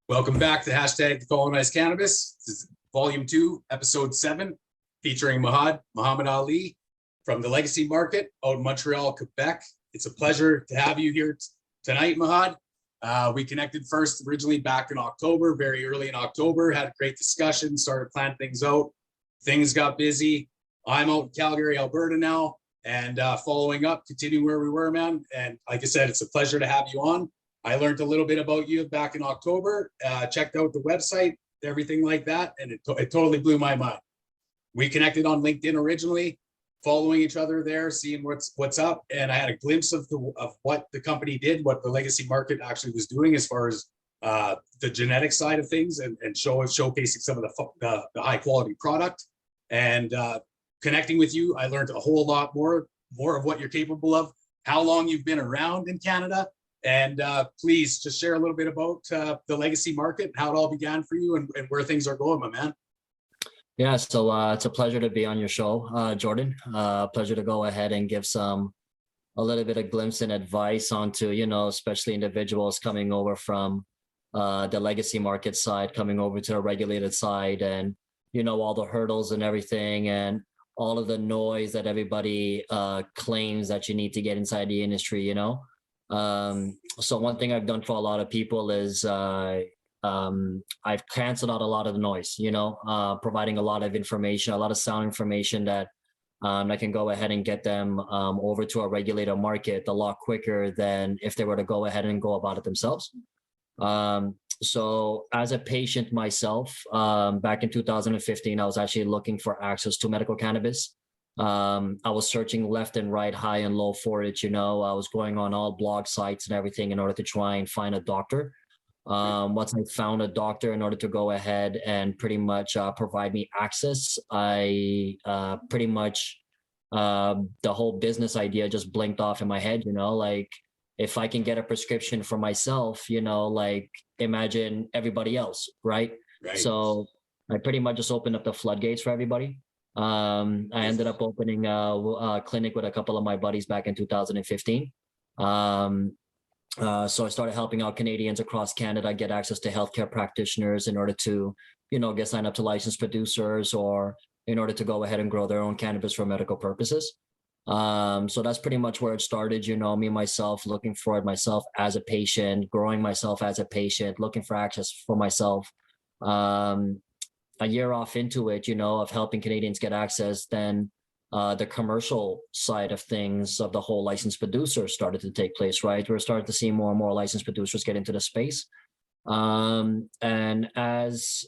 Welcome back to hashtag decolonizecannabis. This is Vol.2, Ep.7, featuring Mahad Mohamed Ali from the Legacy Market out in Montreal, Quebec. It's a pleasure to have you here tonight, Mahad. We connected first originally back in October, very early in October, had a great discussion, started planning things out. Things got busy. I'm out in Calgary, Alberta now, and following up, continuing where we were, man. And like I said, it's a pleasure to have you on. I learned a little bit about you back in October, checked out the website, everything like that, and it totally blew my mind. We connected on LinkedIn originally, following each other there, seeing what's up, and I had a glimpse of what the company did, what the Legacy Market actually was doing as far as the genetic side of things, and showcasing some of the high quality product. And connecting with you, I learned a whole lot more of what you're capable of, how long you've been around in Canada. And please just share a little bit about the Legacy Market, how it all began for you, and where things are going, my man. Yeah, so it's a pleasure to be on your show, Jordan. Pleasure to go ahead and give a little bit of glimpse and advice onto, especially individuals coming over from the Legacy Market side, coming over to the regulated side, and, all the hurdles and everything, and all of the noise that everybody claims that you need to get inside the industry, So one thing I've done for a lot of people is I've canceled out a lot of the noise, providing a lot of information, a lot of sound information that I can go ahead and get them over to a regulated market a lot quicker than if they were to go ahead and go about it themselves. So as a patient myself, back in 2015, I was actually looking for access to medical cannabis. I was searching left and right, high and low for it. I was going on all blog sites and everything in order to try and find a doctor. Once I found a doctor in order to go ahead and pretty much provide me access, I pretty much the whole business idea just blinked off in my head, like if I can get a prescription for myself, like imagine everybody else, right? So I pretty much just opened up the floodgates for everybody. I ended up opening a clinic with a couple of my buddies back in 2015. So I started helping out Canadians across Canada get access to healthcare practitioners in order to, get signed up to licensed producers, or in order to go ahead and grow their own cannabis for medical purposes. So that's pretty much where it started, me, myself, looking for it myself as a patient, growing myself as a patient, looking for access for myself. A year off into it, of helping Canadians get access, then the commercial side of things of the whole licensed producer started to take place, right? We're starting to see more and more licensed producers get into the space. And as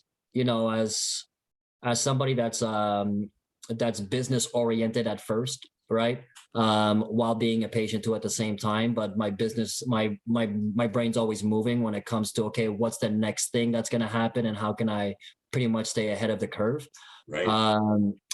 somebody that's business oriented at first, right? While being a patient too at the same time, but my brain's always moving when it comes to, okay, what's the next thing that's going to happen, and how can I pretty much stay ahead of the curve? Right.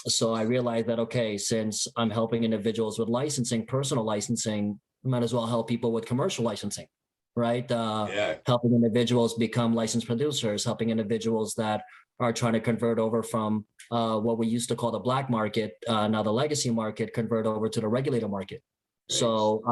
So I realized that, okay, since I'm helping individuals with licensing, personal licensing, I might as well help people with commercial licensing, right? Helping individuals become licensed producers, helping individuals that are trying to convert over from what we used to call the black market, now the Legacy Market, convert over to the regulated market. Nice. So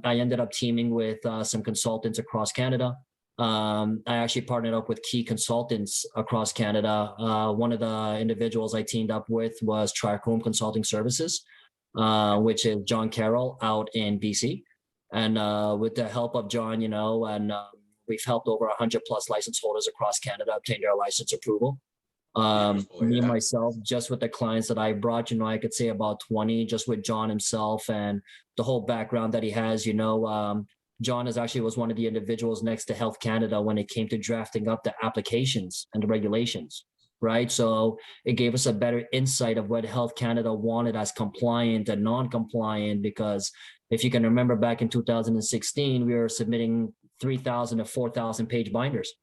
I ended up teaming with some consultants across Canada. I actually partnered up with key consultants across Canada. One of the individuals I teamed up with was Trichome Consulting Services, which is John Carroll out in BC. And with the help of John, we've helped over 100 plus license holders across Canada obtain their license approval. Me, myself, just with the clients that I brought, I could say about 20, just with John himself and the whole background that he has. John was one of the individuals next to Health Canada when it came to drafting up the applications and the regulations, right? So it gave us a better insight of what Health Canada wanted as compliant and non-compliant, because if you can remember back in 2016, we were submitting 3,000 to 4,000 page binders.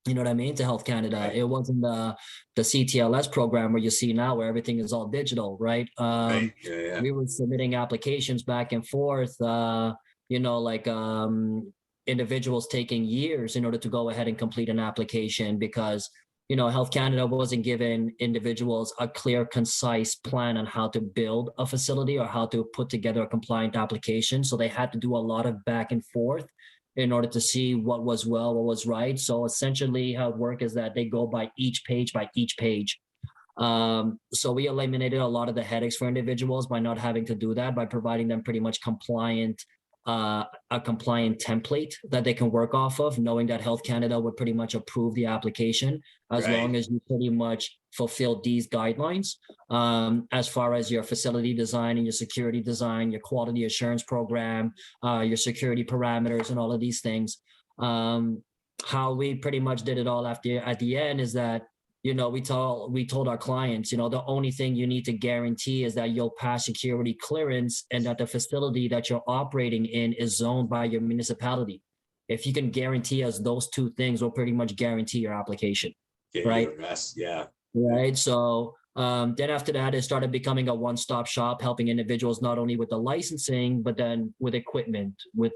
You know what I mean? To Health Canada. Right. It wasn't the CTLS program where you see now where everything is all digital, right? Right. We were submitting applications back and forth, individuals taking years in order to go ahead and complete an application, because, Health Canada wasn't giving individuals a clear, concise plan on how to build a facility or how to put together a compliant application. So they had to do a lot of back and forth in order to see what was well, what was right. So essentially how it works is that they go by each page. So we eliminated a lot of the headaches for individuals by not having to do that, by providing them pretty much a compliant template that they can work off of, knowing that Health Canada would pretty much approve the application as long as you pretty much fulfill these guidelines, as far as your facility design and your security design, your quality assurance program, your security parameters, and all of these things. How we pretty much did it all at the end is that, you know, we told our clients, you know, the only thing you need to guarantee is that you'll pass security clearance and that the facility that you're operating in is zoned by your municipality. If you can guarantee us those two things, we'll pretty much guarantee your application. Right. Yeah. Right. So then after that, it started becoming a one-stop shop, helping individuals not only with the licensing, but then with equipment, with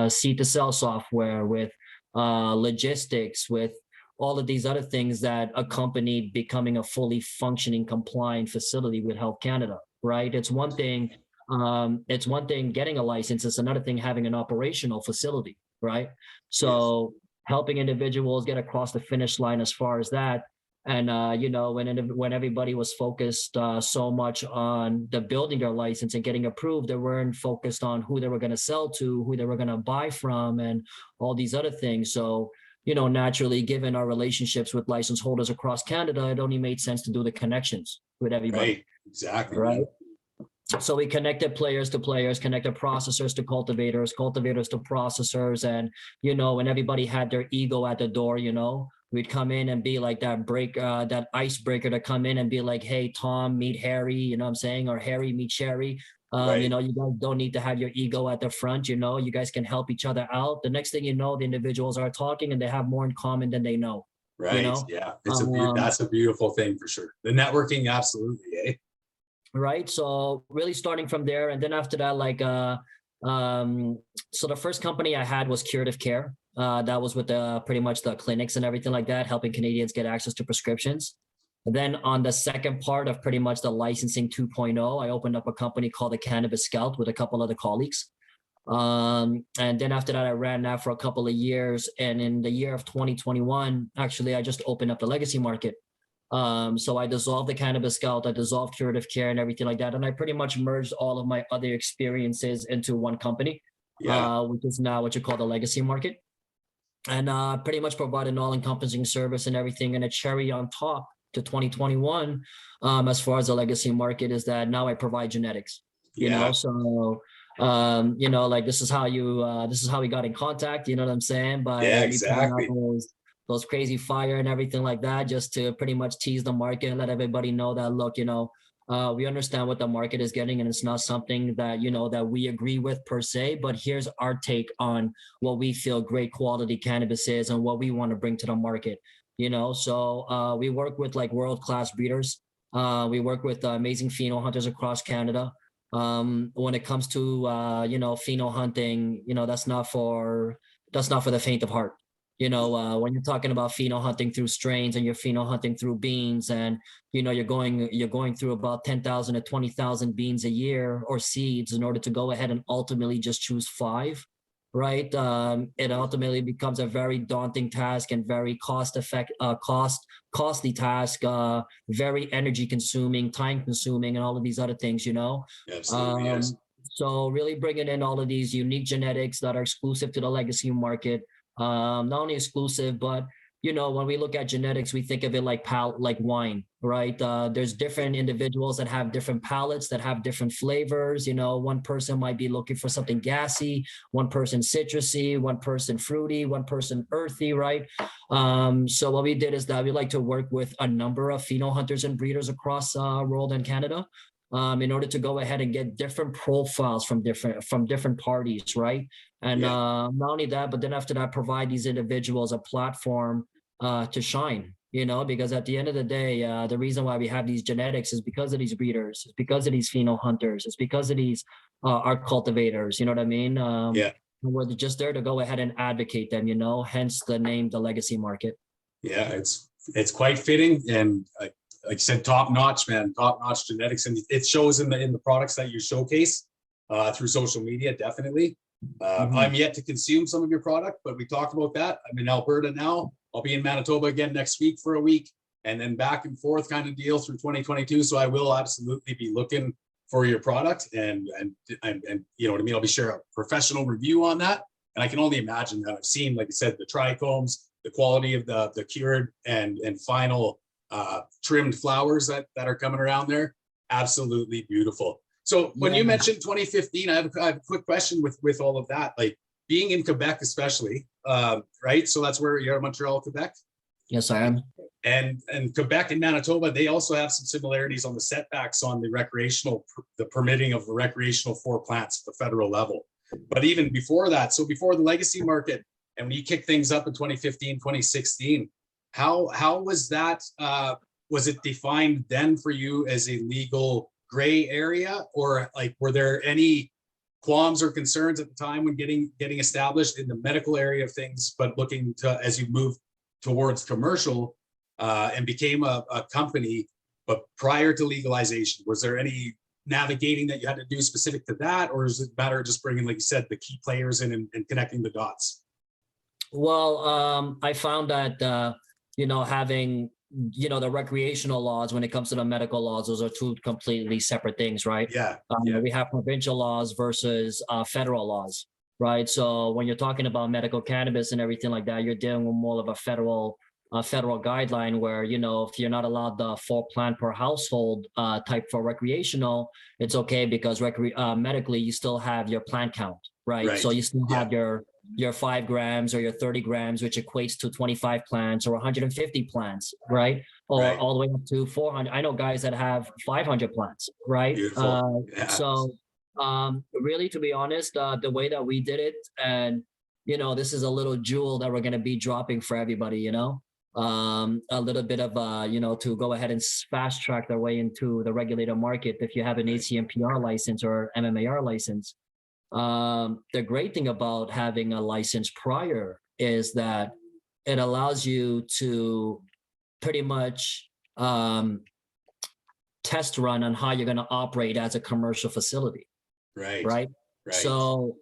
seed to sell software, with logistics, with all of these other things that accompanied becoming a fully functioning, compliant facility with Health Canada, right? It's one thing getting a license. It's another thing having an operational facility, right? So helping individuals get across the finish line as far as that. And, you know, when everybody was focused so much on the building their license and getting approved, they weren't focused on who they were going to sell to, who they were going to buy from, and all these other things. So, you know, naturally, given our relationships with license holders across Canada, it only made sense to do the connections with everybody. Right, exactly. Right. So we connected players to players, connected processors to cultivators, cultivators to processors. And, you know, when everybody had their ego at the door, you know, we'd come in and be like that icebreaker to come in and be like, hey, Tom, meet Harry, you know what I'm saying? Or Harry, meet Sherry. You know, you guys don't need to have your ego at the front, you know, you guys can help each other out. The next thing you know, the individuals are talking and they have more in common than they know. Right. You know? Yeah. That's a beautiful thing for sure. The networking, absolutely. Eh? Right. So really starting from there. And then after that, like, so the first company I had was Curative Care. That was with pretty much the clinics and everything like that, helping Canadians get access to prescriptions. And then on the second part of pretty much the licensing 2.0, I opened up a company called the Cannabis Scout with a couple other colleagues. And then after that, I ran that for a couple of years. And in the year of 2021, actually, I just opened up the legacy market. So I dissolved the Cannabis Scout, I dissolved Curative Care and everything like that. And I pretty much merged all of my other experiences into one company, which is now what you call the legacy market. And pretty much provide an all-encompassing service and everything. And a cherry on top to 2021, as far as the legacy market, is that now I provide genetics. You know, so you know, like this is how we got in contact. You know what I'm saying? By exactly. Those crazy fire and everything like that, just to pretty much tease the market and let everybody know that, look, you know, we understand what the market is getting, and it's not something that, you know, that we agree with per se, but here's our take on what we feel great quality cannabis is and what we want to bring to the market, you know. So we work with like world-class breeders. We work with amazing pheno hunters across Canada. When it comes to, you know, pheno hunting, you know, that's not for the faint of heart. You know, when you're talking about pheno hunting through strains and you're pheno hunting through beans, and, you know, you're going through about 10,000 to 20,000 beans a year or seeds in order to go ahead and ultimately just choose 5, right? It ultimately becomes a very daunting task and very costly task, very energy consuming, time consuming, and all of these other things, you know? Absolutely, yes. So really bringing in all of these unique genetics that are exclusive to the legacy market. Not only exclusive, but, you know, when we look at genetics, we think of it like wine, right? There's different individuals that have different palates, that have different flavors. You know, one person might be looking for something gassy, one person citrusy, one person fruity, one person earthy, right? So what we did is that we like to work with a number of pheno hunters and breeders across world and Canada. In order to go ahead and get different profiles from different parties, right? And not only that, but then after that, provide these individuals a platform to shine, you know, because at the end of the day, the reason why we have these genetics is because of these breeders, it's because of these pheno hunters, it's because of these our cultivators, you know what I mean? We're just there to go ahead and advocate them, you know, hence the name, the legacy market. Yeah, it's quite fitting, and like you said, top notch, man, top notch genetics, and it shows in the products that you showcase through social media, definitely. I'm yet to consume some of your product, but we talked about that. I'm in Alberta now. I'll be in Manitoba again next week for a week, and then back and forth kind of deal through 2022. So I will absolutely be looking for your product, and you know what I mean. I'll be sharing a professional review on that, and I can only imagine that I've seen, like I said, the trichomes, the quality of the cured and final trimmed flowers that are coming around there. Absolutely beautiful. So when you mentioned 2015, I have a quick question with all of that, like being in Quebec, especially, right? So that's where you're in Montreal, Quebec. Yes, I am. And Quebec and Manitoba, they also have some similarities on the setbacks on the permitting of the recreational for plants at the federal level. But even before that, so before the legacy market, and when you kick things up in 2015, 2016, how was that? Was it defined then for you as a legal gray area, or like were there any qualms or concerns at the time when getting established in the medical area of things, but looking to, as you move towards commercial and became a company, but prior to legalization, was there any navigating that you had to do specific to that, or is it a matter of just bringing, like you said, the key players in and connecting the dots? Well, I found that having the recreational laws, when it comes to the medical laws, those are two completely separate things, right? Yeah. We have provincial laws versus federal laws, right? So when you're talking about medical cannabis and everything like that, you're dealing with more of a federal guideline where, if you're not allowed the 4 plant per household type for recreational, it's okay because medically you still have your plant count, right? So you still have your 5 grams or your 30 grams, which equates to 25 plants or 150 plants, right? Or all the way up to 400. I know guys that have 500 plants, right? Beautiful. So really, to be honest, the way that we did it, and this is a little jewel that we're going to be dropping for everybody, a little bit of to go ahead and fast track their way into the regulated market. If you have an ACMPR license or MMAR license, the great thing about having a license prior is that it allows you to pretty much test run on how you're going to operate as a commercial facility. Right. So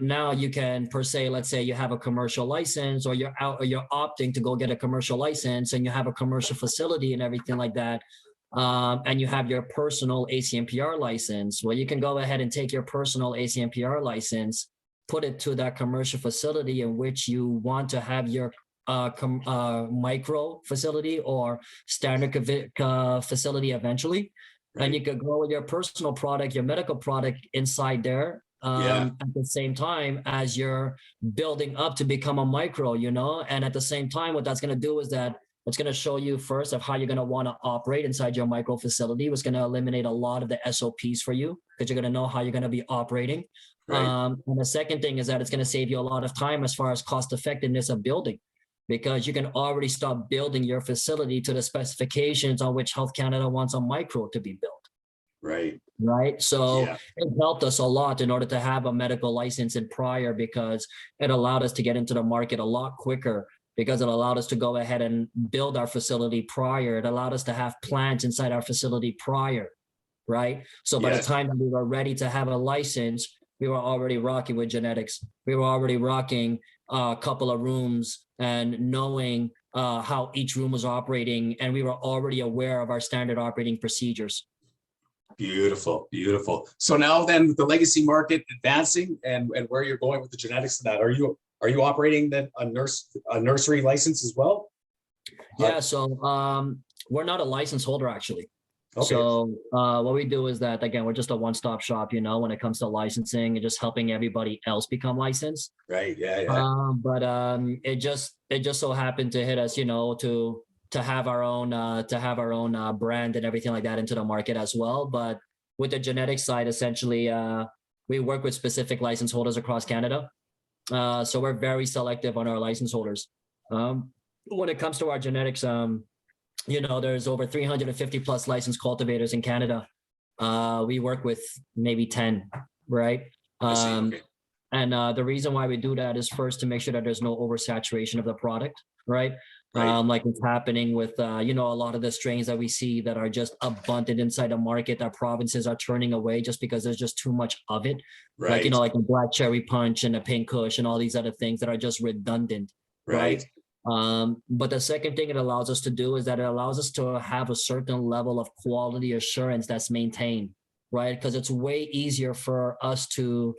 now you can, per se, let's say you have a commercial license, or you're opting to go get a commercial license, and you have a commercial facility and everything like that. And you have your personal ACMPR license. Well, you can go ahead and take your personal ACMPR license, put it to that commercial facility in which you want to have your micro facility or standard facility eventually. And you could grow your personal product, your medical product inside there at the same time as you're building up to become a micro, and at the same time, what that's going to do is that it's going to show you first of how you're going to want to operate inside your micro facility. It's going to eliminate a lot of the SOPs for you, because you're going to know how you're going to be operating. And the second thing is that it's going to save you a lot of time as far as cost effectiveness of building, because you can already start building your facility to the specifications on which Health Canada wants a micro to be built. Right. So it helped us a lot in order to have a medical license in prior, because it allowed us to get into the market a lot quicker, because it allowed us to go ahead and build our facility prior. It allowed us to have plants inside our facility prior, right? So by the time that we were ready to have a license, we were already rocking with genetics. We were already rocking a couple of rooms and knowing how each room was operating. And we were already aware of our standard operating procedures. Beautiful. So now then, with the legacy market advancing and where you're going with the genetics of that, are you operating then a nursery license as well? Yeah, so we're not a license holder, actually. Okay. So what we do is that, again, we're just a one-stop shop, when it comes to licensing and just helping everybody else become licensed. Right. But it just so happened to hit us, to have our own brand and everything like that into the market as well. But with the genetics side, essentially, we work with specific license holders across Canada. So we're very selective on our license holders. When it comes to our genetics, there's over 350 plus licensed cultivators in Canada. We work with maybe 10, right? Okay. And the reason why we do that is first to make sure that there's no oversaturation of the product, right? Right. Like what's happening with, a lot of the strains that we see that are just abundant inside the market that provinces are turning away just because there's just too much of it. Like, Right. like the black cherry punch and the pink kush and all these other things that are just redundant. Right. But the second thing it allows us to do is that it allows us to have a certain level of quality assurance that's maintained, right? Because it's way easier for us to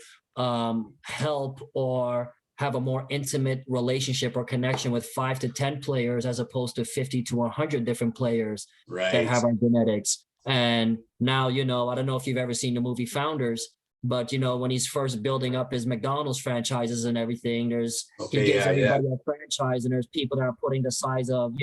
help or have a more intimate relationship or connection with 5 to 10 players as opposed to 50 to 100 different players that have our genetics. And now, I don't know if you've ever seen the movie Founders, but when he's first building up his McDonald's franchises and everything, he gives everybody a franchise, and there's people that are putting the size of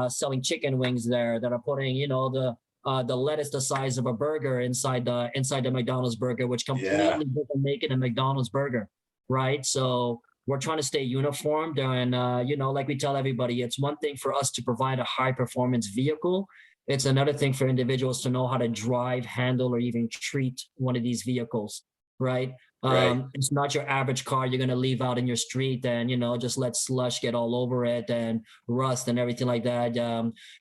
selling chicken wings there, that are putting the lettuce the size of a burger inside the McDonald's burger, which completely doesn't make it a McDonald's burger, right? So we're trying to stay uniformed, and like we tell everybody, it's one thing for us to provide a high performance vehicle. It's another thing for individuals to know how to drive, handle, or even treat one of these vehicles, right? It's not your average car you're going to leave out in your street and, just let slush get all over it and rust and everything like that.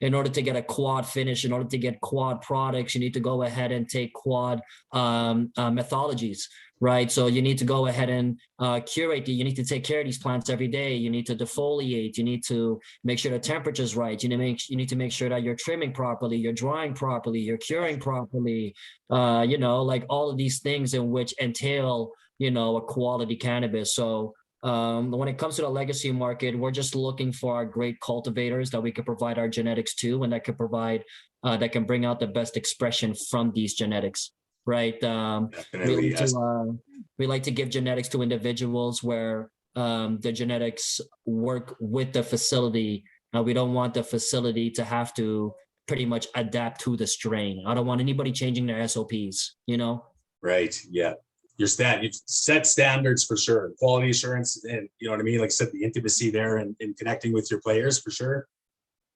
In order to get a quad finish, in order to get quad products, you need to go ahead and take quad methodologies, right? So you need to go ahead and curate. You need to take care of these plants every day. You need to defoliate. You need to make sure the temperature's right. You need to make sure that you're trimming properly, you're drying properly, you're curing properly. Like all of these things in which entail, a quality cannabis. So when it comes to the legacy market, we're just looking for our great cultivators that we could provide our genetics to, and that could provide, that can bring out the best expression from these genetics. Right. We like to give genetics to individuals where the genetics work with the facility. We don't want the facility to have to pretty much adapt to the strain. I don't want anybody changing their SOPs, Right. Yeah. You set standards for sure. Quality assurance, and you know what I mean? Like I said, the intimacy there and connecting with your players for sure.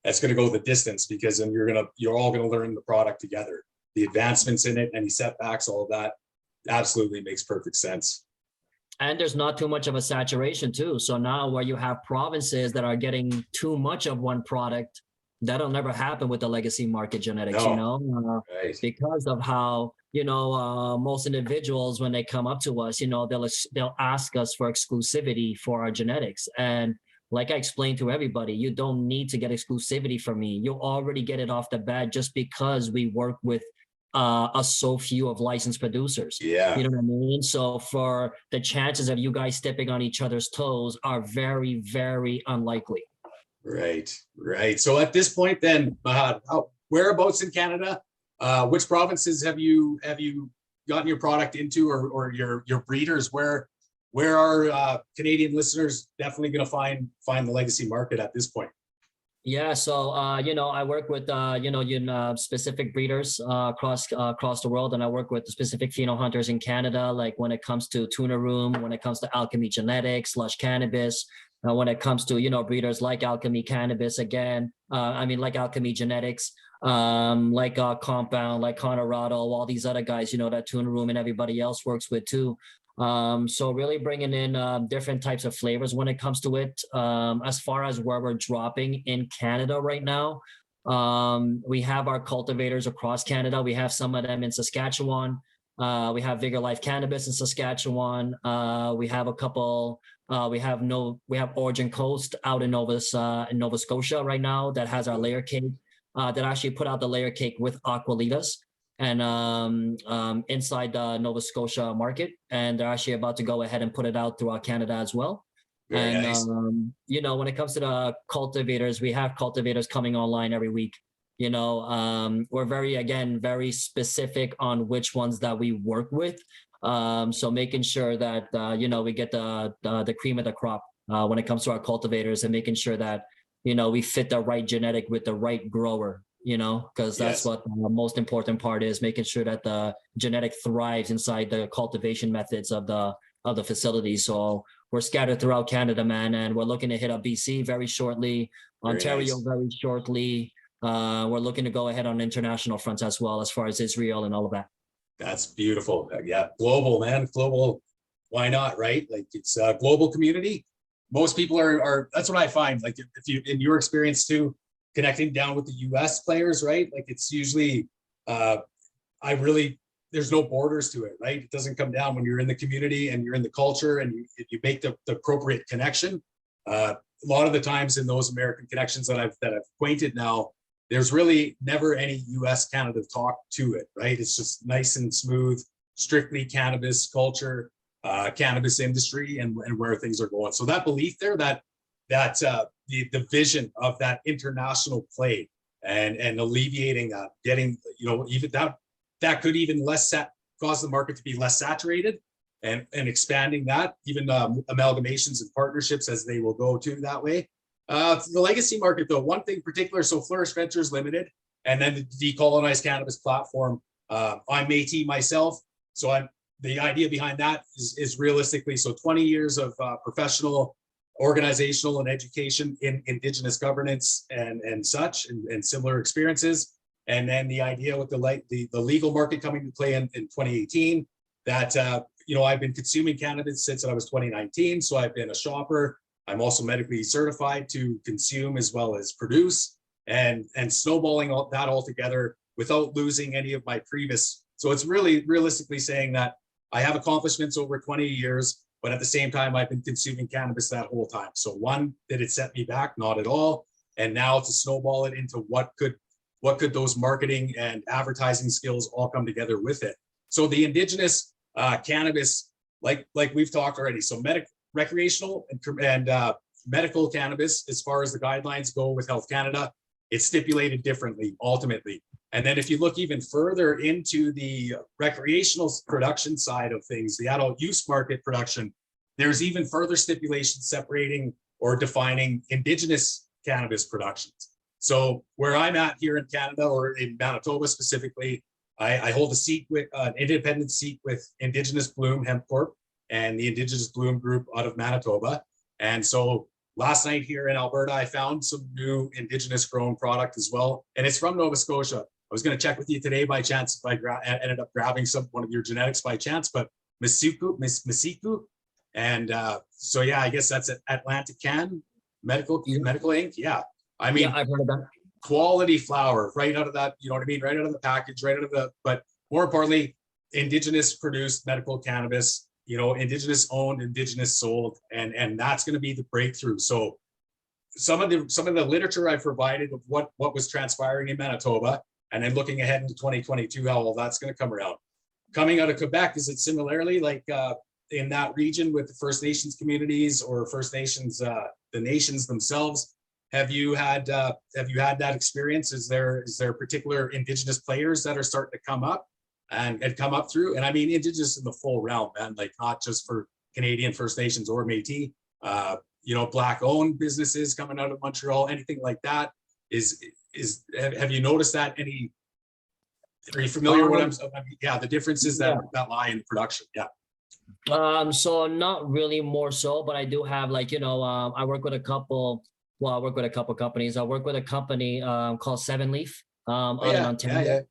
That's going to go the distance, because then you're all going to learn the product together. The advancements in it, any setbacks, all of that absolutely makes perfect sense. And there's not too much of a saturation too. So now where you have provinces that are getting too much of one product, that'll never happen with the legacy market genetics, Right. Because of how, most individuals, when they come up to us, they'll ask us for exclusivity for our genetics. And like I explained to everybody, you don't need to get exclusivity from me. You already get it off the bat just because we work with so few of licensed producers. Yeah. You know what I mean? So for the chances of you guys stepping on each other's toes are very, very unlikely. Right. So at this point then, Mahad, whereabouts in Canada, which provinces have you gotten your product into, or your breeders? Where are Canadian listeners definitely going to find the legacy market at this point? Yeah, so I work with specific breeders across the world, and I work with the specific pheno hunters in Canada. Like when it comes to Tuna Room, when it comes to Alchemy Genetics, Lush Cannabis, when it comes to breeders like Alchemy Cannabis again. Like Alchemy Genetics, like Compound, like Colorado, all these other guys, that Tuna Room and everybody else works with too. So really bringing in different types of flavors when it comes to it. As far as where we're dropping in Canada right now, we have our cultivators across Canada. We have some of them in Saskatchewan. We have Vigor Life Cannabis in Saskatchewan. We have a couple. We have Origin Coast out in Nova Scotia right now that has our layer cake. That actually put out the layer cake with Aqualitas. And inside the Nova Scotia market, and they're actually about to go ahead and put it out throughout Canada as well. Very nice. When it comes to the cultivators, we have cultivators coming online every week. We're very specific on which ones that we work with. So making sure that we get the cream of the crop when it comes to our cultivators, and making sure that we fit the right genetic with the right grower. Because that's what the most important part is, making sure that the genetic thrives inside the cultivation methods of the facility. So we're scattered throughout Canada, man, and we're looking to hit up BC very shortly, Ontario very shortly. We're looking to go ahead on international fronts as well, as far as Israel and all of that. That's beautiful. Yeah, global, man, global. Why not, right? Like it's a global community. most people are, that's what I find. Like if you, in your experience too, connecting down with the US players, right? Like it's usually, there's no borders to it, right? It doesn't come down when you're in the community and you're in the culture and you make the appropriate connection. A lot of the times in those American connections that I've acquainted now, there's really never any US Canada talk to it, right? It's just nice and smooth, strictly cannabis culture, cannabis industry and where things are going. So that belief there, the vision of that international play and alleviating that, getting, even that could even cause the market to be less saturated and expanding that, even amalgamations and partnerships as they will go to that way. The legacy market though, one thing in particular, so Flourished Ventures Limited, and then the Decolonize Cannabis platform. I'm Métis myself, so the idea behind that is realistically, so 20 years of professional, organizational and education in Indigenous governance and such, and similar experiences. And then the idea with the legal market coming to play in 2018, that, I've been consuming cannabis since I was 2019. So I've been a shopper. I'm also medically certified to consume as well as produce, and snowballing that all together without losing any of my previous. So it's really realistically saying that I have accomplishments over 20 years, but at the same time, I've been consuming cannabis that whole time. So one, did it set me back? Not at all. And now to snowball it into what could those marketing and advertising skills all come together with it. So the Indigenous cannabis, like we've talked already, so recreational and medical cannabis, as far as the guidelines go with Health Canada, it's stipulated differently ultimately. And then if you look even further into the recreational production side of things, the adult use market production, there's even further stipulations separating or defining Indigenous cannabis productions. So where I'm at here in Canada, or in Manitoba specifically, I hold a seat with an independent seat with Indigenous Bloom Hemp Corp and the Indigenous Bloom Group out of Manitoba. And so last night here in Alberta, I found some new Indigenous grown product as well. And it's from Nova Scotia. I was going to check with you today by chance if I ended up grabbing one of your genetics by chance, but Masiku. And so, yeah, I guess that's at Atlantic Can Medical Inc. Yeah. I mean, yeah, I've heard of that. Quality flower right out of that, you know what I mean? Right out of the package, right out of but more importantly, Indigenous produced medical cannabis, Indigenous owned, Indigenous sold, and that's going to be the breakthrough. So some of the literature I provided of what was transpiring in Manitoba, and then looking ahead into 2022, how all that's going to come around. Coming out of Quebec, is it similarly like in that region with the First Nations communities or First Nations, the nations themselves? Have you had that experience? Is there particular Indigenous players that are starting to come up and come up through? And I mean Indigenous in the full realm, man, like not just for Canadian First Nations or Métis, Black owned businesses coming out of Montreal, anything like that. Have you noticed that? Are you familiar with what the differences that lie in production? Yeah. So not really more so, but I do have I work with a couple. Well, I work with a couple companies. I work with a company called Seven Leaf out in Ontario. Yeah.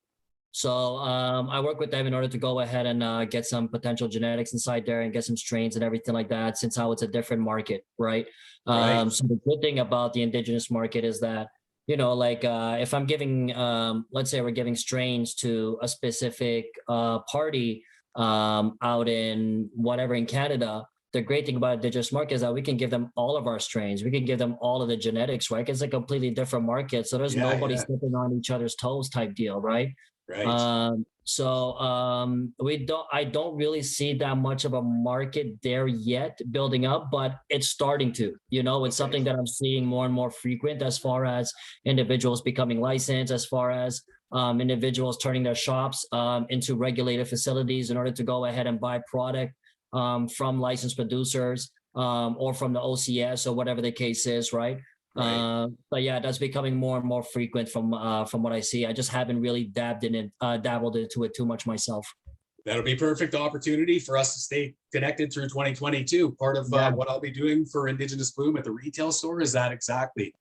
So I work with them in order to go ahead and get some potential genetics inside there and get some strains and everything like that, since how it's a different market, right? So the good thing about the Indigenous market is that, if I'm giving, let's say we're giving strains to a specific party out in whatever in Canada, the great thing about Indigenous market is that we can give them all of our strains. We can give them all of the genetics, right? It's a completely different market. So there's nobody stepping on each other's toes type deal, right? Right. I don't really see that much of a market there yet building up, but it's starting to, it's something that I'm seeing more and more frequent as far as individuals becoming licensed, as far as individuals turning their shops into regulated facilities in order to go ahead and buy product from licensed producers or from the OCS or whatever the case is, right? But yeah, that's becoming more and more frequent from what I see. I just haven't really dabbled into it too much myself. That'll be perfect opportunity for us to stay connected through 2022. Part of what I'll be doing for Indigenous Bloom at the retail store is that exactly,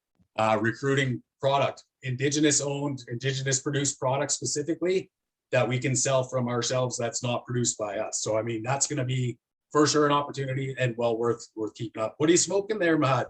recruiting product, Indigenous owned, Indigenous produced products specifically that we can sell from ourselves that's not produced by us. So I mean, that's going to be for sure an opportunity and well worth keeping up. What are you smoking there, Mahad?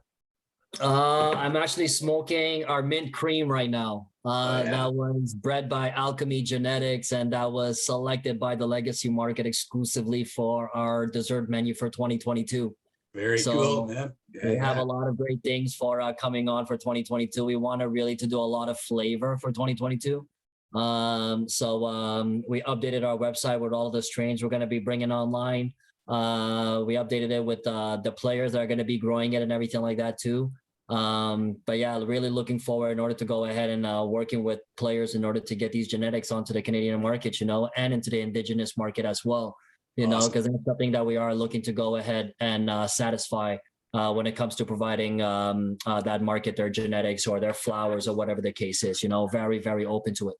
I'm actually smoking our mint cream right now. That was bred by Alchemy Genetics, and that was selected by the Legacy Market exclusively for our dessert menu for 2022. Very cool, man. We have a lot of great things for coming on for 2022. We want to really to do a lot of flavor for 2022. We updated our website with all the strains we're going to be bringing online. We updated it with the players that are going to be growing it and everything like that too. But yeah, really looking forward in order to go ahead and working with players in order to get these genetics onto the Canadian market, and into the Indigenous market as well, because it's something that we are looking to go ahead and satisfy when it comes to providing that market their genetics or their flowers or whatever the case is, very, very open to it.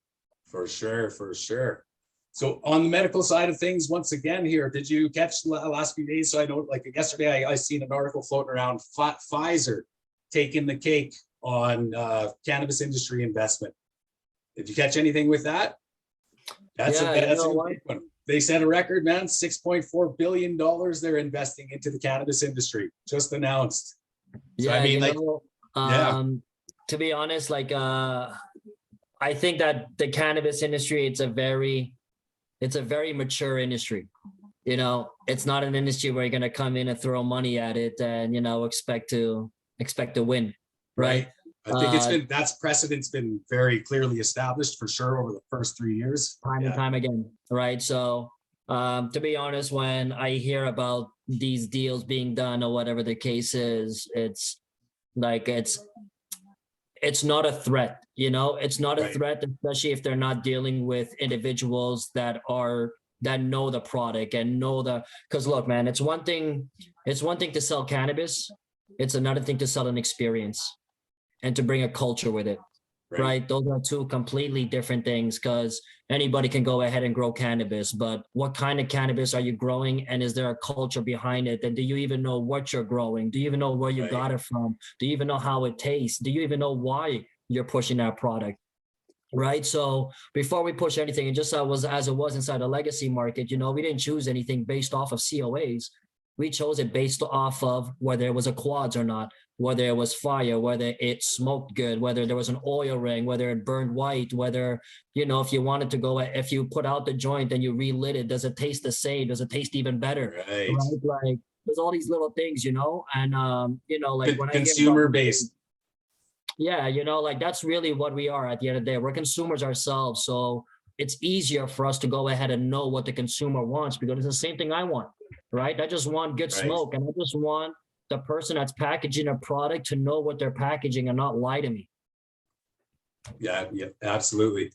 For sure. So on the medical side of things, once again here, did you catch the last few days? So I know like yesterday I seen an article floating around Pfizer taking the cake on cannabis industry investment. Did you catch anything with that? That's a big one. They set a record, man, $6.4 billion they're investing into the cannabis industry, just announced. So, to be honest, I think that the cannabis industry, it's a very mature industry. It's not an industry where you're going to come in and throw money at it and, expect to win. Right. I think that's precedent's been very clearly established for sure over the first 3 years. Time and time again. Right. So to be honest, when I hear about these deals being done or whatever the case is, it's not a threat, it's not a threat, especially if they're not dealing with individuals that know the product and because look, man, it's one thing to sell cannabis. It's another thing to sell an experience and to bring a culture with it. Right? Those are two completely different things, because anybody can go ahead and grow cannabis, but what kind of cannabis are you growing, and is there a culture behind it? And do you even know what you're growing? Do you even know where you got it from? Do you even know how it tastes? Do you even know why you're pushing that product? Right. So before we push anything, and just as it was inside the legacy market, we didn't choose anything based off of COAs. We chose it based off of whether it was a quads or not, whether it was fire, whether it smoked good, whether there was an oil ring, whether it burned white, whether, if you wanted to if you put out the joint and you relit it, does it taste the same? Does it taste even better? Right? Like there's all these little things, and, when consumer based. Yeah. That's really what we are at the end of the day. We're consumers ourselves. So it's easier for us to go ahead and know what the consumer wants, because it's the same thing I want. Right. I just want good smoke, and I just want the person that's packaging a product to know what they're packaging and not lie to me. Yeah, absolutely.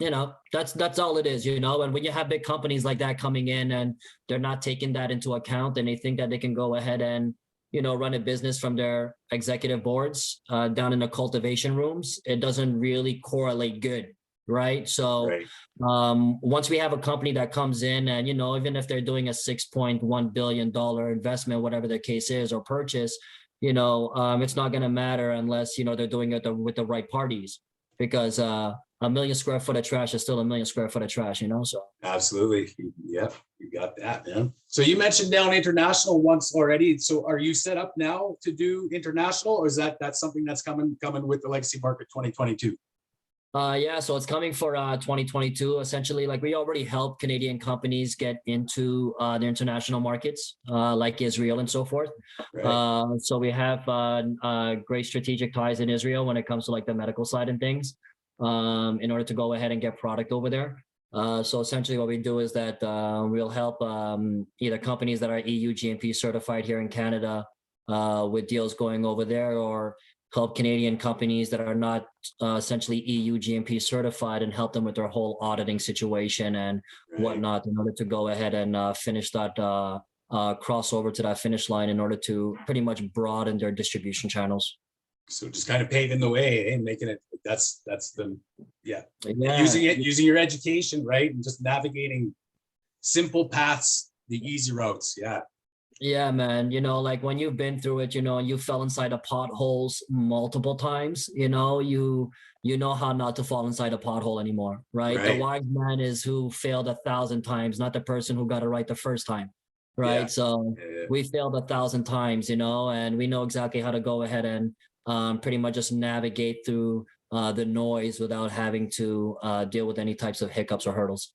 That's all it is, and when you have big companies like that coming in and they're not taking that into account, and they think that they can go ahead and, run a business from their executive boards down in the cultivation rooms, it doesn't really correlate good. Right. So once we have a company that comes in and, even if they're doing a $6.1 billion investment, whatever the case is, or purchase, it's not going to matter unless, they're doing it with the right parties, because a million square foot of trash is still a million square foot of trash, so. Absolutely. Yep. You got that, man. So you mentioned down international once already. So are you set up now to do international, or is that's something that's coming with the Legacy Market 2022? So it's coming for 2022. Essentially, we already help Canadian companies get into the international markets, like Israel and so forth. So we have great strategic ties in Israel when it comes to the medical side and things, in order to go ahead and get product over there. So essentially what we do is that we'll help either companies that are EU GMP certified here in Canada with deals going over there, or help Canadian companies that are not essentially EU GMP certified and help them with their whole auditing situation and whatnot, in order to go ahead and finish that crossover to that finish line, in order to pretty much broaden their distribution channels. So just kind of paving the way and making it, using your education, right? And just navigating simple paths, the easy routes. Yeah, man. When you've been through it, and you fell inside of potholes multiple times, you know how not to fall inside a pothole anymore, right? The wise man is who failed 1,000 times, not the person who got it right the first time. right? Yeah. So we failed 1,000 times, and we know exactly how to go ahead and pretty much just navigate through the noise without having to deal with any types of hiccups or hurdles.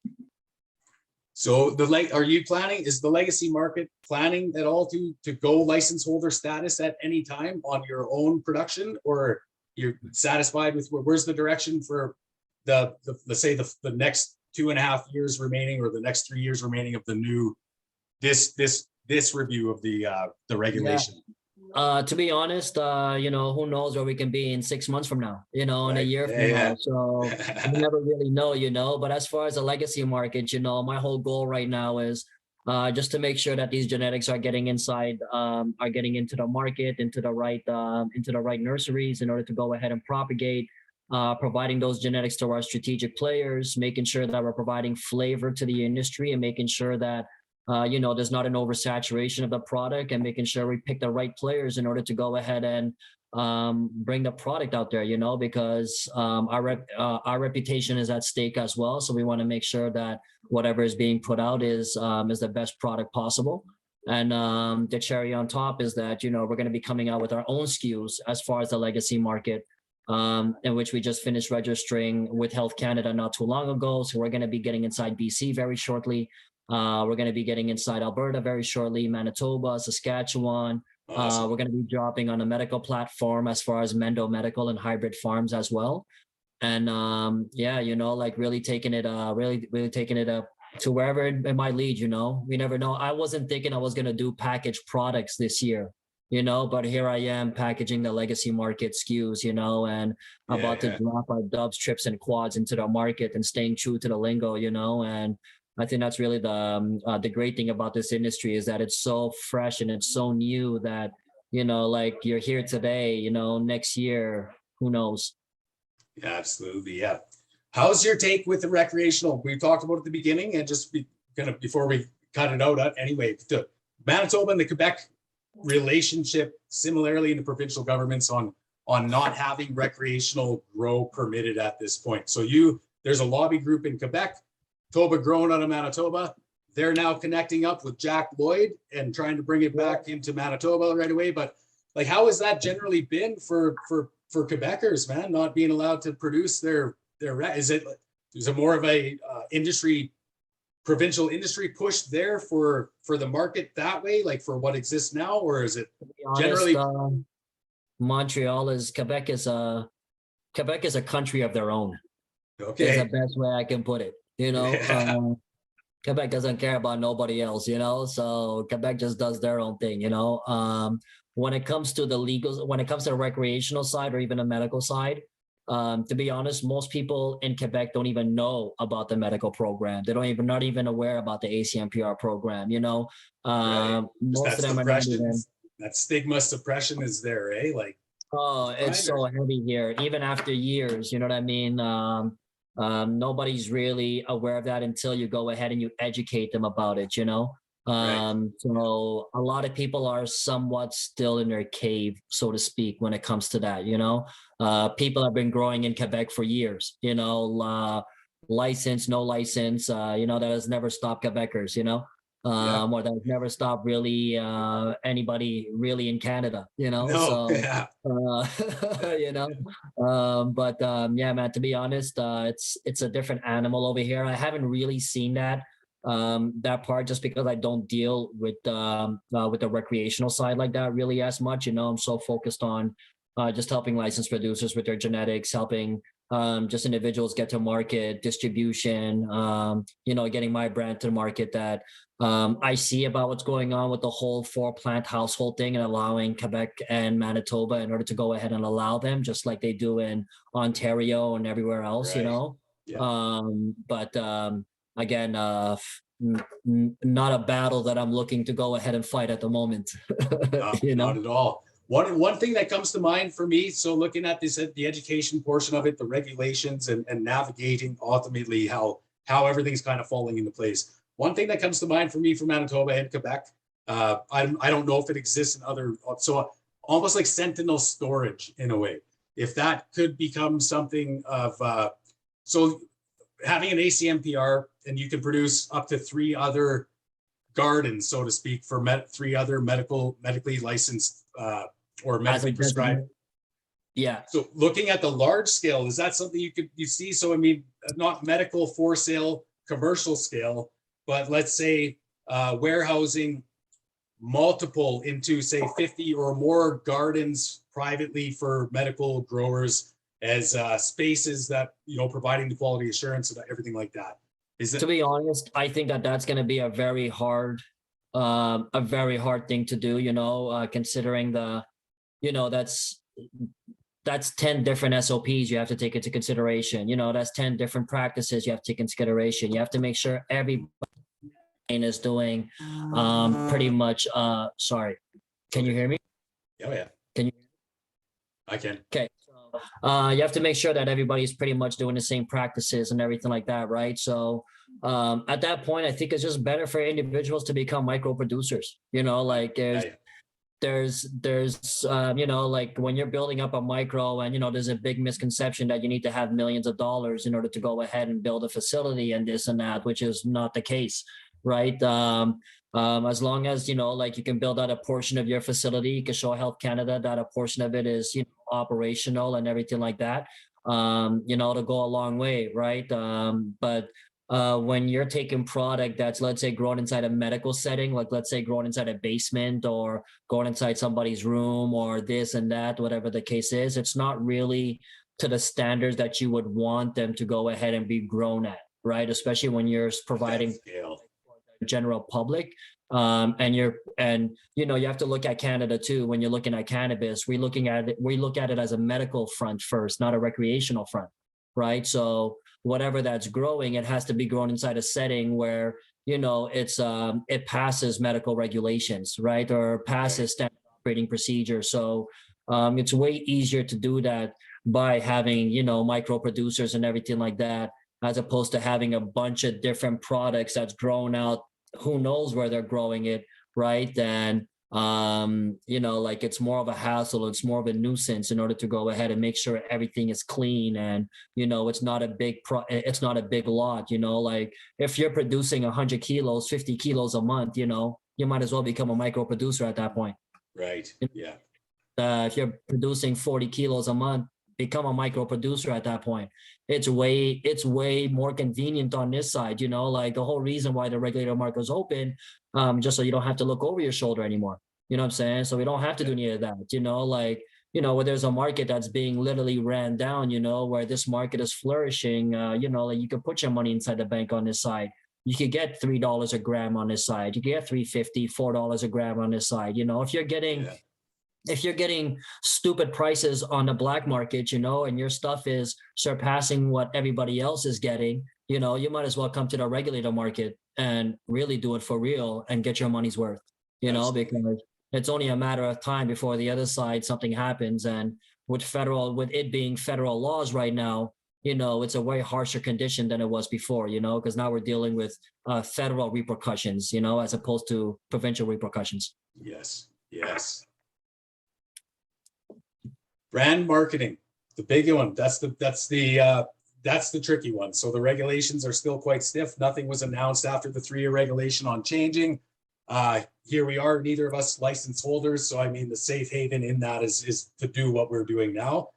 So are you planning, is the legacy market planning at all to go license holder status at any time on your own production, or you're satisfied with where's the direction for let's say the next 2.5 years remaining, or the next 3 years remaining of the new this review of the regulation? To be honest, who knows where we can be in 6 months from now, in a year from now. So we never really know, but as far as the legacy market, my whole goal right now is just to make sure that these genetics are getting are getting into the market, into the right nurseries in order to go ahead and propagate, providing those genetics to our strategic players, making sure that we're providing flavor to the industry, and making sure that there's not an oversaturation of the product, and making sure we pick the right players in order to go ahead and bring the product out there, because our reputation is at stake as well. So we want to make sure that whatever is being put out is the best product possible. And the cherry on top is that, we're going to be coming out with our own SKUs as far as the legacy market, in which we just finished registering Withheld Canada not too long ago. So we're going to be getting inside BC very shortly. We're going to be getting inside Alberta very shortly, Manitoba, Saskatchewan. Awesome. We're going to be dropping on a medical platform as far as Mendo Medical and hybrid farms as well. And really taking it to wherever it might lead. We never know. I wasn't thinking I was going to do packaged products this year, but here I am packaging the legacy market SKUs, and about to drop our dubs, trips, and quads into the market, and staying true to the lingo, and I think that's really the great thing about this industry, is that it's so fresh and it's so new that, you're here today, next year, who knows? Yeah, absolutely. Yeah. How's your take with the recreational? We talked about at the beginning, and just before we cut it out anyway, the Manitoba and the Quebec relationship, similarly in the provincial governments on not having recreational grow permitted at this point. So there's a lobby group in Quebec, Toba grown out of Manitoba. They're now connecting up with Jack Lloyd and trying to bring it back into Manitoba right away. But how has that generally been for Quebecers, man, not being allowed to produce their is it more of a provincial industry push there for the market that way, for what exists now, or is it generally? Quebec is a country of their own. Okay, is the best way I can put it. Quebec doesn't care about nobody else, so Quebec just does their own thing. When it comes to the recreational side, or even the medical side, to be honest, most people in Quebec don't even know about the medical program. They not even aware about the ACMPR program. Right. Most of them are not even. That stigma suppression is there, eh? It's so heavy here, even after years. You know what I mean? Nobody's really aware of that until you go ahead and you educate them about it. Right. So a lot of people are somewhat still in their cave, so to speak, when it comes to that. People have been growing in Quebec for years. License, no license. That has never stopped Quebecers. Or that has never stopped really anybody really in Canada. No, so yeah. Yeah, man, to be honest, it's a different animal over here. I haven't really seen that part, just because I don't deal with the recreational side like that really as much. I'm so focused on just helping licensed producers with their genetics, helping just individuals get to market, distribution, getting my brand to the market. That I see about what's going on with the whole 4-plant household thing, and allowing Quebec and Manitoba in order to go ahead and allow them, just like they do in Ontario and everywhere else. Right. Yeah. Again, not a battle that I'm looking to go ahead and fight at the moment. Not at all. One thing that comes to mind for me, so looking at this, the education portion of it, the regulations, and navigating ultimately how everything's kind of falling into place. One thing that comes to mind for me for Manitoba and Quebec, I don't know if it exists in other, so almost like sentinel storage in a way. If that could become something of, so having an ACMPR, and you can produce up to 3 other gardens, so to speak, for 3 other medically licensed or medically prescribed. Yeah. So looking at the large scale, is that something you see? So I mean, not medical for sale, commercial scale, but let's say warehousing multiple into say 50 or more gardens privately for medical growers as spaces that, you know, providing the quality assurance and everything like that. To be honest, I think that that's going to be a very hard thing to do, you know, considering the, you know, that's 10 different SOPs you have to take into consideration. You know, that's 10 different practices you have to take into consideration. You have to make sure everybody is doing pretty much, sorry, can you hear me? Oh yeah. Can you? I can. Okay. You have to make sure that everybody's pretty much doing the same practices and everything like that, right? So at that point, I think it's just better for individuals to become micro producers. You know, like there's you know, like when you're building up a micro, and you know, there's a big misconception that you need to have millions of dollars in order to go ahead and build a facility and this and that, which is not the case, right? As long as, you know, like you can build out a portion of your facility, you can show Health Canada that a portion of it is, you know, operational and everything like that, you know, to go a long way, right? But when you're taking product that's, let's say, grown inside a medical setting, like let's say grown inside a basement or grown inside somebody's room or this and that, whatever the case is, it's not really to the standards that you would want them to go ahead and be grown at, right? Especially when you're providing general public. And you know, you have to look at Canada too. When you're looking at cannabis, we look at it as a medical front first, not a recreational front, right? So whatever that's growing, it has to be grown inside a setting where, you know, it passes medical regulations, right? Or passes standard operating procedure. So it's way easier to do that by having, you know, micro producers and everything like that, as opposed to having a bunch of different products that's grown out, who knows where they're growing it, right? And you know, like it's more of a hassle, it's more of a nuisance in order to go ahead and make sure everything is clean, and you know, it's not a big lot. You know, like if you're producing 100 kilos, 50 kilos a month, you know, you might as well become a micro producer at that point. Right. Yeah. If you're producing 40 kilos a month, become a micro producer at that point. It's way more convenient on this side, you know, like the whole reason why the regulator market is open, just so you don't have to look over your shoulder anymore. You know what I'm saying? So we don't have to do any of that, you know, like, you know, where there's a market that's being literally ran down, you know, where this market is flourishing, you know, like you can put your money inside the bank on this side. You could get $3 a gram on this side. You could get $3.50, $4 a gram on this side. You know, if you're getting stupid prices on the black market, you know, and your stuff is surpassing what everybody else is getting, you know, you might as well come to the regulator market and really do it for real and get your money's worth, you know, because it's only a matter of time before the other side, something happens. And with it being federal laws right now, you know, it's a way harsher condition than it was before, you know, because now we're dealing with federal repercussions, you know, as opposed to provincial repercussions. Yes. Yes. Brand marketing, the big one. That's the tricky one. So the regulations are still quite stiff. Nothing was announced after the 3-year regulation on changing. Here we are, neither of us license holders. So I mean, the safe haven in that is to do what we're doing now.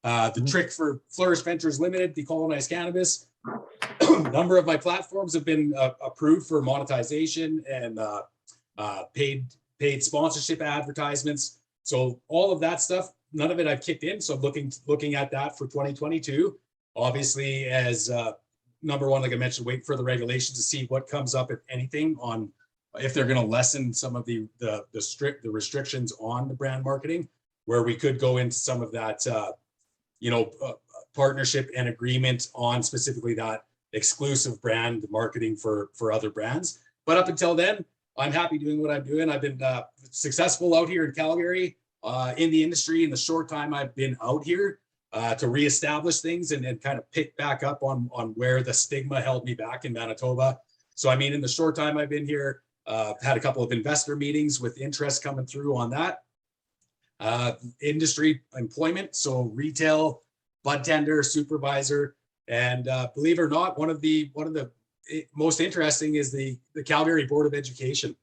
The trick for Flourished Ventures Limited, decolonize cannabis. Number of my platforms have been approved for monetization and paid sponsorship advertisements. So all of that stuff, none of it I've kicked in. So looking at that for 2022, obviously as number one, like I mentioned, wait for the regulations to see what comes up, if anything, on if they're going to lessen some of the restrictions on the brand marketing, where we could go into some of that, partnership and agreement on specifically that exclusive brand marketing for other brands. But up until then, I'm happy doing what I'm doing. I've been successful out here in Calgary in the industry in the short time I've been out here to reestablish things and kind of pick back up on where the stigma held me back in Manitoba. So, I mean, in the short time I've been here, had a couple of investor meetings with interest coming through on that. Industry employment, so retail, bud tender, supervisor, and believe it or not, one of the most interesting is the Calgary Board of Education.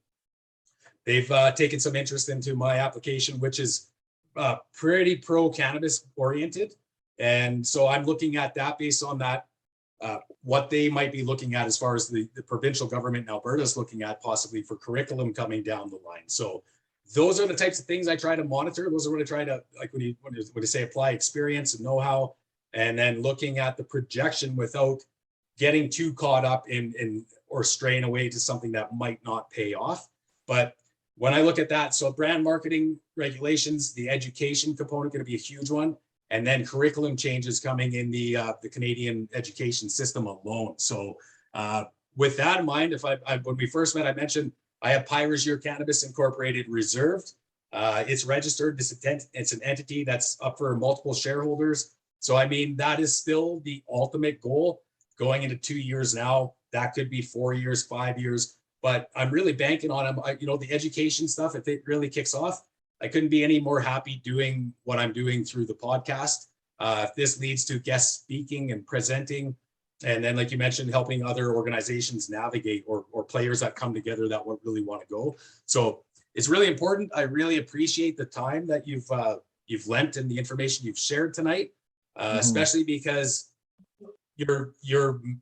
They've taken some interest into my application, which is pretty pro-cannabis oriented. And so I'm looking at that based on that, what they might be looking at as far as the provincial government in Alberta is looking at possibly for curriculum coming down the line. So those are the types of things I try to monitor. Those are what I try to, like when you say apply experience and know-how, and then looking at the projection without getting too caught up in or straying away to something that might not pay off. But when I look at that, so brand marketing regulations, the education component going to be a huge one, and then curriculum changes coming in the Canadian education system alone. So with that in mind, when we first met, I mentioned I have Pyrogear Cannabis Incorporated reserved. It's registered. It's an entity that's up for multiple shareholders. So I mean, that is still the ultimate goal going into 2 years now. That could be 4 years, 5 years. But I'm really banking on them. The education stuff, if it really kicks off, I couldn't be any more happy doing what I'm doing through the podcast. If this leads to guest speaking and presenting, and then like you mentioned, helping other organizations navigate or players that come together that really want to go. So it's really important. I really appreciate the time that you've lent and the information you've shared tonight, especially because you're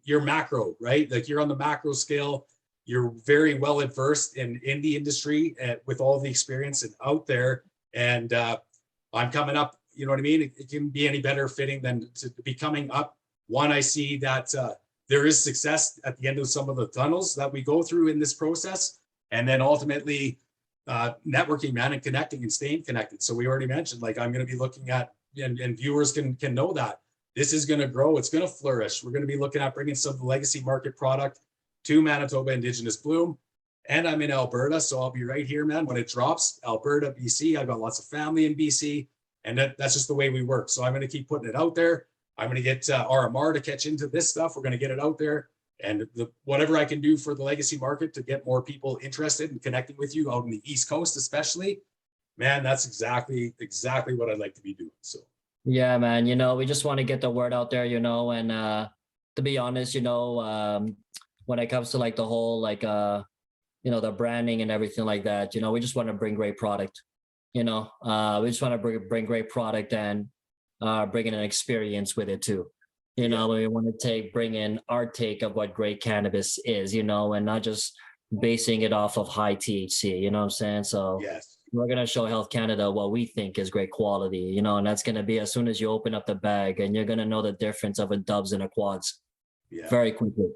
macro, right? Like you're on the macro scale. You're very well versed in the industry with all the experience and out there. And I'm coming up, you know what I mean? It can be any better fitting than to be coming up. One, I see that there is success at the end of some of the tunnels that we go through in this process. And then ultimately networking, man, and connecting and staying connected. So we already mentioned, like, I'm going to be looking at, and viewers can know that this is going to grow. It's going to flourish. We're going to be looking at bringing some legacy market product to Manitoba Indigenous Bloom. And I'm in Alberta, so I'll be right here, man, when it drops. Alberta, BC. I've got lots of family in BC, and that's just the way we work. So I'm going to keep putting it out there. I'm going to get RMR to catch into this stuff. We're going to get it out there, and whatever I can do for the legacy market to get more people interested in connecting with you out in the East Coast, especially, man, that's exactly what I'd like to be doing. So yeah, man, we just want to get the word out there, and to be honest, when it comes to like the whole the branding and everything like that, we just want to bring great product. We just want to bring great product and bring in an experience with it too. We want to bring in our take of what great cannabis is, and not just basing it off of high THC. You know what I'm saying? So yes, we're gonna show Health Canada what we think is great quality. And that's gonna be as soon as you open up the bag, and you're gonna know the difference of a dubs and a quads very quickly.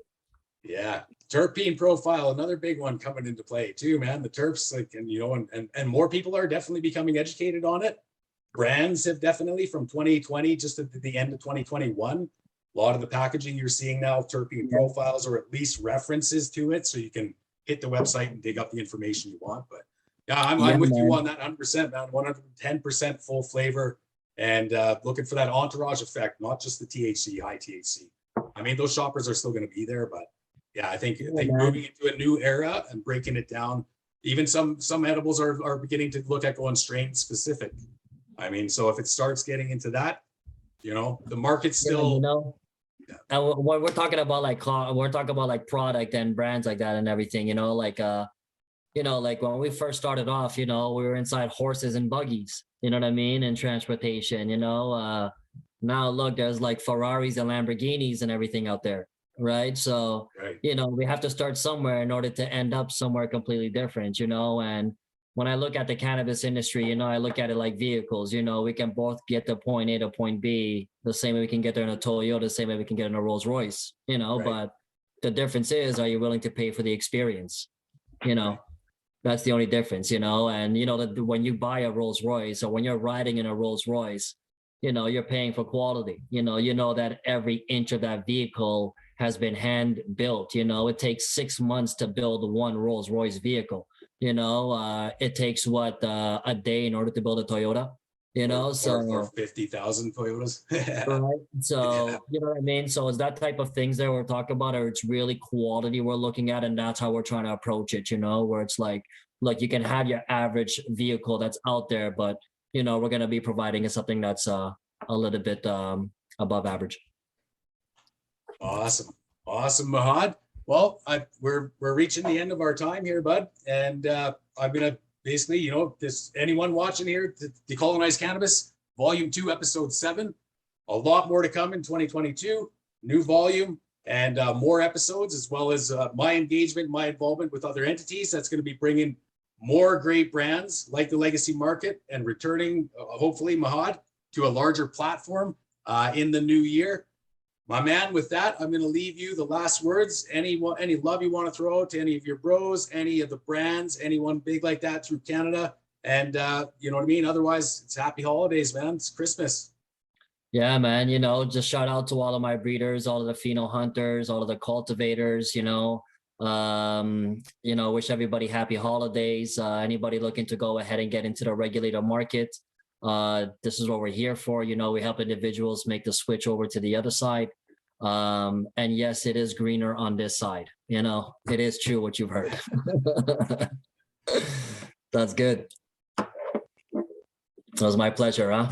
Yeah, terpene profile, another big one coming into play too, man. The terps, and more people are definitely becoming educated on it. Brands have definitely, from 2020 just at the end of 2021, a lot of the packaging you're seeing now, terpene profiles or at least references to it, so you can hit the website and dig up the information you want. But yeah, I'm with you on that 100%, man. 110% full flavor, and looking for that entourage effect, not just the THC, high THC. I mean, those shoppers are still going to be there, but yeah, I think moving into a new era and breaking it down. Even some edibles are beginning to look at going strain specific. I mean, so if it starts getting into that, the market's still. And when we're talking about like product and brands like that and everything, like when we first started off, we were inside horses and buggies, you know what I mean, and transportation. Now look, there's like Ferraris and Lamborghinis and everything out there. Right. So, we have to start somewhere in order to end up somewhere completely different, and when I look at the cannabis industry, I look at it like vehicles. We can both get to point A to point B the same way we can get there in a Toyota, the same way we can get in a Rolls Royce, but the difference is, are you willing to pay for the experience? That's the only difference, and that when you buy a Rolls Royce or when you're riding in a Rolls Royce, you're paying for quality. That every inch of that vehicle has been hand built. It takes 6 months to build one Rolls Royce vehicle. It takes a day in order to build a Toyota. Or 50,000 Toyotas. Right. So you know what I mean. So it's that type of things that we're talking about, or it's really quality we're looking at, and that's how we're trying to approach it. Where it's like, look, you can have your average vehicle that's out there, but we're going to be providing something that's a little bit above average. Awesome, Mahad. Well, we're reaching the end of our time here, bud, and I'm gonna basically, this anyone watching here, Decolonize Cannabis, Volume 2, Episode 7. A lot more to come in 2022. New volume and more episodes, as well as my engagement, my involvement with other entities. That's going to be bringing more great brands like the Legacy Market and returning, hopefully, Mahad to a larger platform in the new year. My man, with that, I'm going to leave you the last words. Any love you want to throw out to any of your bros, any of the brands, anyone big like that through Canada, and you know what I mean? Otherwise, it's happy holidays, man. It's Christmas. Yeah, man, just shout out to all of my breeders, all of the pheno hunters, all of the cultivators, wish everybody happy holidays. Anybody looking to go ahead and get into the regulator market, this is what we're here for. We help individuals make the switch over to the other side. And yes, it is greener on this side. It is true what you've heard. That's good. It was my pleasure, huh?